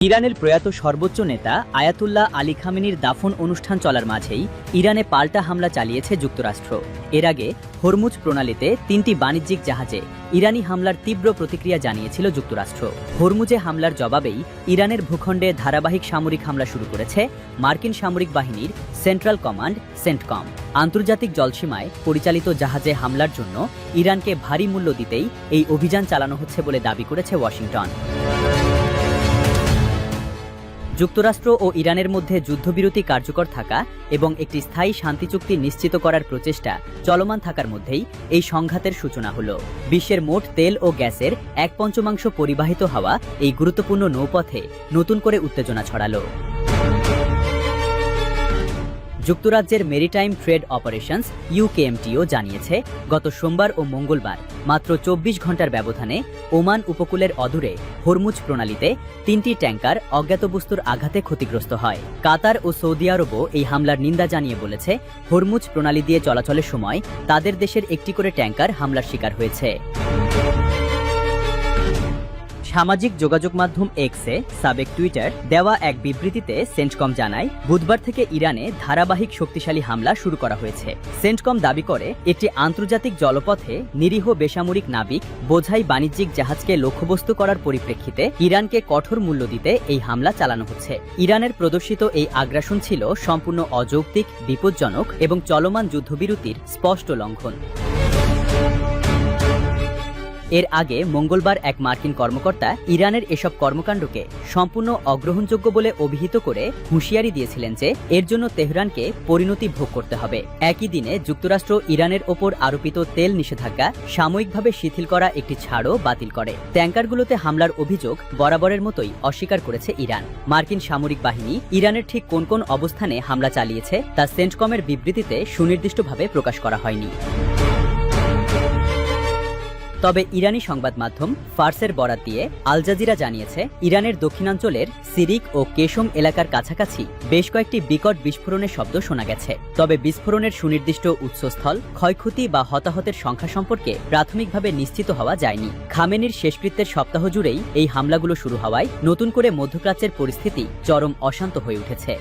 ইরানের প্রয়াত সর্বোচ্চ নেতা আয়াতুল্লাহ আলী খামেনির দাফন অনুষ্ঠান চলার মাঝেই ইরানে পাল্টা হামলা চালিয়েছে যুক্তরাষ্ট্র। এর আগে হরমুজ প্রণালীতে ৩টি বাণিজ্যিক জাহাজে ইরানি হামলার তীব্র প্রতিক্রিয়া জানিয়েছিল যুক্তরাষ্ট্র। হরমুজে হামলার জবাবেই ইরানের ভূখণ্ডে ধারাবাহিক সামরিক হামলা শুরু করেছে মার্কিন সামরিক বাহিনীর সেন্ট্রাল কমান্ড সেন্টকম। আন্তর্জাতিক জলসীমায় পরিচালিত জাহাজে হামলার জন্য ইরানকে ভারী মূল্য দিতেই এই অভিযান চালানো হচ্ছে বলে দাবি করেছে ওয়াশিংটন। যুক্তরাষ্ট্র ও ইরানের মধ্যে যুদ্ধবিরতি কার্যকর থাকা এবং একটি স্থায়ী শান্তি চুক্তি নিশ্চিত করার প্রচেষ্টা চলমান থাকার মধ্যেই এই সংঘাতের সূচনা হল। বিশ্বের মোট তেল ও গ্যাসের 1/5 পরিবাহিত হওয়া এই গুরুত্বপূর্ণ নৌপথে নতুন করে উত্তেজনা ছড়ালো। যুক্তরাজ্যের মেরিটাইম ট্রেড অপারেশনস ইউকেএমটিও জানিয়েছে, গত সোমবার ও মঙ্গলবার মাত্র 24 ঘন্টার ব্যবধানে ওমান উপকূলের অদূরে হরমুজ প্রণালীতে 3টি ট্যাঙ্কার অজ্ঞাতবস্তুর আঘাতে ক্ষতিগ্রস্ত হয়। কাতার ও সৌদি আরবও এই হামলার নিন্দা জানিয়ে বলেছে, হরমুজ প্রণালী দিয়ে চলাচলের সময় তাদের দেশের একটি করে ট্যাঙ্কার হামলার শিকার হয়েছে। সামাজিক যোগাযোগ মাধ্যম এক্সে সাবেক টুইটার দেওয়া এক বিবৃতিতে সেন্টকম জানায়, বুধবার থেকে ইরানে ধারাবাহিক শক্তিশালী হামলা শুরু করা হয়েছে। সেন্টকম দাবি করে, একটি আন্তর্জাতিক জলপথে নিরীহ বেসামরিক নাবিক বোঝাই বাণিজ্যিক জাহাজকে লক্ষ্যবস্তু করার পরিপ্রেক্ষিতে ইরানকে কঠোর মূল্য দিতে এই হামলা চালানো হচ্ছে। ইরানের প্রদর্শিত এই আগ্রাসন ছিল সম্পূর্ণ অযৌক্তিক, বিপজ্জনক এবং চলমান যুদ্ধবিরতির স্পষ্ট লঙ্ঘন। এর আগে মঙ্গলবার এক মার্কিন কর্মকর্তা ইরানের এসব কর্মকাণ্ডকে সম্পূর্ণ অগ্রহণযোগ্য বলে অভিহিত করে হুঁশিয়ারি দিয়েছিলেন যে এর জন্য তেহরানকে পরিণতি ভোগ করতে হবে। একই দিনে যুক্তরাষ্ট্র ইরানের ওপর আরোপিত তেল নিষেধাজ্ঞা সাময়িকভাবে শিথিল করা একটি ছাড়ও বাতিল করে। ট্যাঙ্কারগুলোতে হামলার অভিযোগ বরাবরের মতোই অস্বীকার করেছে ইরান। মার্কিন সামরিক বাহিনী ইরানের ঠিক কোন কোন অবস্থানে হামলা চালিয়েছে তা সেন্টকমের বিবৃতিতে সুনির্দিষ্টভাবে প্রকাশ করা হয়নি। তবে ইরানি সংবাদ মাধ্যম ফার্সের বরাত দিয়ে আল জাজিরা জানিয়েছে, ইরানের দক্ষিণাঞ্চলের সিরিক ও কেশম এলাকার কাছাকাছি বেশ কয়েকটি বিকট বিস্ফোরণের শব্দ শোনা গেছে। তবে বিস্ফোরণের সুনির্দিষ্ট উৎসস্থল, ক্ষয়ক্ষতি বা হতাহতের সংখ্যা সম্পর্কে প্রাথমিকভাবে নিশ্চিত হওয়া যায়নি। খামেনির শেষকৃত্যের সপ্তাহ জুড়েই এই হামলাগুলো শুরু হওয়ায় নতুন করে মধ্যপ্রাচ্যের পরিস্থিতি চরম অশান্ত হয়ে উঠেছে।